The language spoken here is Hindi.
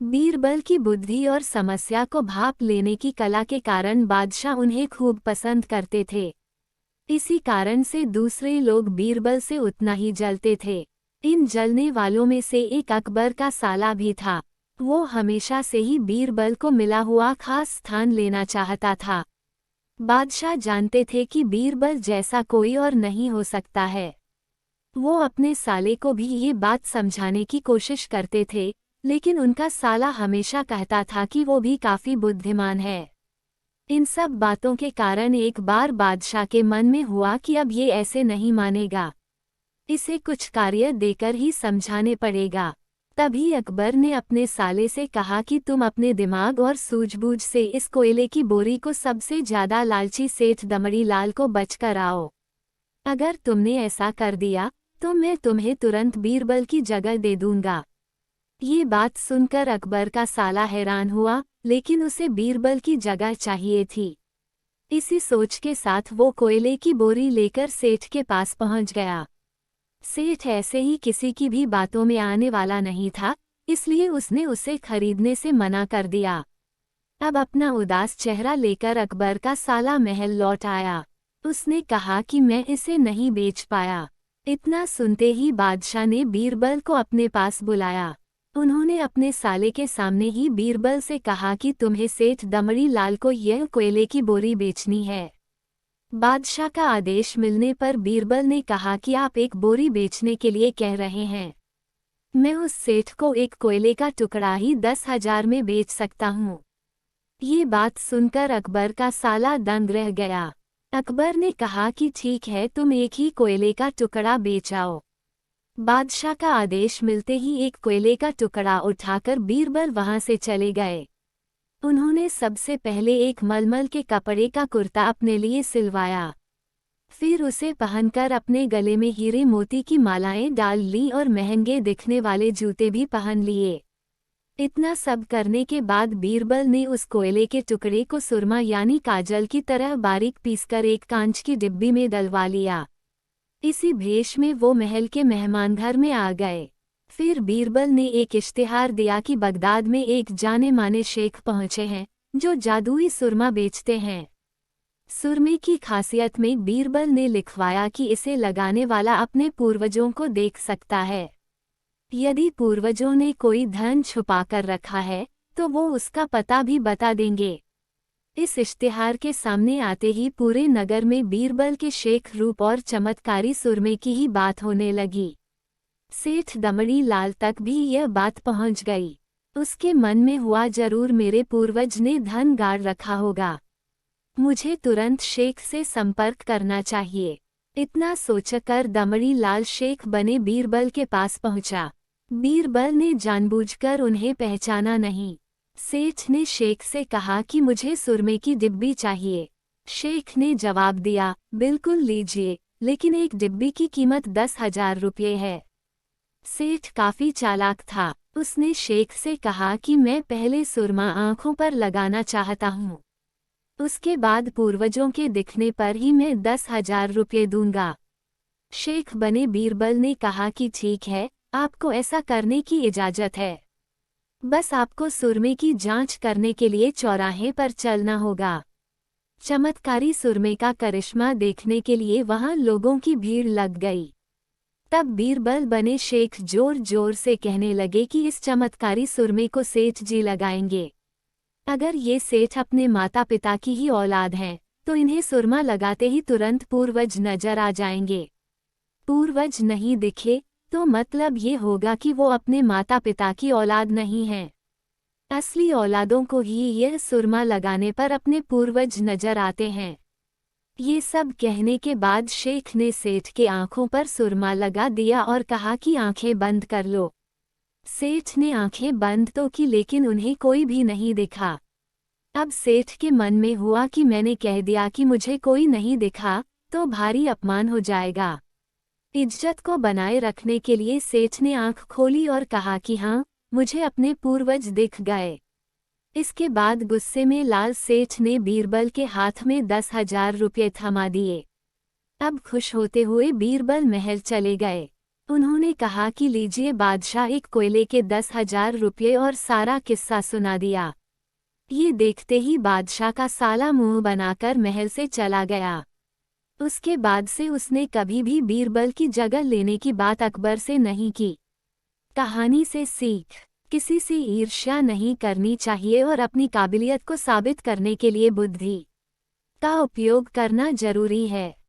बीरबल की बुद्धि और समस्या को भांप लेने की कला के कारण बादशाह उन्हें खूब पसंद करते थे। इसी कारण से दूसरे लोग बीरबल से उतना ही जलते थे। इन जलने वालों में से एक अकबर का साला भी था। वो हमेशा से ही बीरबल को मिला हुआ खास स्थान लेना चाहता था। बादशाह जानते थे कि बीरबल जैसा कोई और नहीं हो सकता है। वो अपने साले को भी ये बात समझाने की कोशिश करते थे, लेकिन उनका साला हमेशा कहता था कि वो भी काफी बुद्धिमान है। इन सब बातों के कारण एक बार बादशाह के मन में हुआ कि अब ये ऐसे नहीं मानेगा, इसे कुछ कार्य देकर ही समझाने पड़ेगा। तभी अकबर ने अपने साले से कहा कि तुम अपने दिमाग और सूझबूझ से इस कोयले की बोरी को सबसे ज्यादा लालची सेठ दमड़ी लाल को बचकर आओ। अगर तुमने ऐसा कर दिया तो मैं तुम्हें तुरंत बीरबल की जगह दे दूंगा। ये बात सुनकर अकबर का साला हैरान हुआ, लेकिन उसे बीरबल की जगह चाहिए थी। इसी सोच के साथ वो कोयले की बोरी लेकर सेठ के पास पहुंच गया। सेठ ऐसे ही किसी की भी बातों में आने वाला नहीं था, इसलिए उसने उसे खरीदने से मना कर दिया। अब अपना उदास चेहरा लेकर अकबर का साला महल लौट आया। उसने कहा कि मैं इसे नहीं बेच पाया। इतना सुनते ही बादशाह ने बीरबल को अपने पास बुलाया। उन्होंने अपने साले के सामने ही बीरबल से कहा कि तुम्हें सेठ दमड़ी लाल को यह कोयले की बोरी बेचनी है। बादशाह का आदेश मिलने पर बीरबल ने कहा कि आप एक बोरी बेचने के लिए कह रहे हैं। मैं उस सेठ को एक कोयले का टुकड़ा ही 10,000 में बेच सकता हूँ। ये बात सुनकर अकबर का साला दंग रह गया। अकबर ने कहा कि ठीक है, तुम एक ही कोयले का टुकड़ा बेच आओ। बादशाह का आदेश मिलते ही एक कोयले का टुकड़ा उठाकर बीरबल वहां से चले गए। उन्होंने सबसे पहले एक मलमल के कपड़े का कुर्ता अपने लिए सिलवाया। फिर उसे पहनकर अपने गले में हीरे मोती की मालाएं डाल ली और महंगे दिखने वाले जूते भी पहन लिए। इतना सब करने के बाद बीरबल ने उस कोयले के टुकड़े को सुरमा यानी काजल की तरह बारीक पीसकर एक कांच की डिब्बी में डलवा लिया। इसी भेष में वो महल के मेहमान घर में आ गए। फिर बीरबल ने एक इश्तिहार दिया कि बगदाद में एक जाने माने शेख पहुंचे हैं जो जादुई सुरमा बेचते हैं। सुरमे की खासियत में बीरबल ने लिखवाया कि इसे लगाने वाला अपने पूर्वजों को देख सकता है। यदि पूर्वजों ने कोई धन छुपा कर रखा है तो वो उसका पता भी बता देंगे। इस इश्तिहार के सामने आते ही पूरे नगर में बीरबल के शेख रूप और चमत्कारी सुरमे की ही बात होने लगी। सेठ दमड़ी लाल तक भी यह बात पहुंच गई। उसके मन में हुआ, जरूर मेरे पूर्वज ने धन गाड़ रखा होगा, मुझे तुरंत शेख से संपर्क करना चाहिए। इतना सोचकर दमड़ी लाल शेख बने बीरबल के पास पहुंचा। बीरबल ने जानबूझकर उन्हें पहचाना नहीं। सेठ ने शेख से कहा कि मुझे सुरमे की डिब्बी चाहिए। शेख ने जवाब दिया, बिल्कुल लीजिए, लेकिन एक डिब्बी की कीमत 10,000 रुपये है। सेठ काफी चालाक था। उसने शेख से कहा कि मैं पहले सुरमा आंखों पर लगाना चाहता हूँ, उसके बाद पूर्वजों के दिखने पर ही मैं 10,000 रुपये दूंगा। शेख बने बीरबल ने कहा कि ठीक है, आपको ऐसा करने की इजाजत है। बस आपको सुरमे की जांच करने के लिए चौराहे पर चलना होगा। चमत्कारी सुरमे का करिश्मा देखने के लिए वहां लोगों की भीड़ लग गई। तब बीरबल बने शेख जोर जोर से कहने लगे कि इस चमत्कारी सुरमे को सेठ जी लगाएंगे। अगर ये सेठ अपने माता पिता की ही औलाद हैं, तो इन्हें सुरमा लगाते ही तुरंत पूर्वज नजर आ जाएंगे। पूर्वज नहीं दिखे तो मतलब ये होगा कि वो अपने माता पिता की औलाद नहीं हैं। असली औलादों को ही यह सुरमा लगाने पर अपने पूर्वज नजर आते हैं। ये सब कहने के बाद शेख ने सेठ के आंखों पर सुरमा लगा दिया और कहा कि आंखें बंद कर लो। सेठ ने आंखें बंद तो की, लेकिन उन्हें कोई भी नहीं दिखा। अब सेठ के मन में हुआ कि मैंने कह दिया कि मुझे कोई नहीं दिखा तो भारी अपमान हो जाएगा। इज्जत को बनाए रखने के लिए सेठ ने आंख खोली और कहा कि हाँ, मुझे अपने पूर्वज दिख गए। इसके बाद गुस्से में लाल सेठ ने बीरबल के हाथ में 10,000 रुपये थमा दिए। अब खुश होते हुए बीरबल महल चले गए। उन्होंने कहा कि लीजिए बादशाह, एक कोयले के 10,000 रुपये और सारा किस्सा सुना दिया। ये देखते ही बादशाह का साला मुंह बनाकर महल से चला गया। उसके बाद से उसने कभी भी बीरबल की जगह लेने की बात अकबर से नहीं की। कहानी से सीख: किसी से ईर्ष्या नहीं करनी चाहिए और अपनी काबिलियत को साबित करने के लिए बुद्धि का उपयोग करना जरूरी है।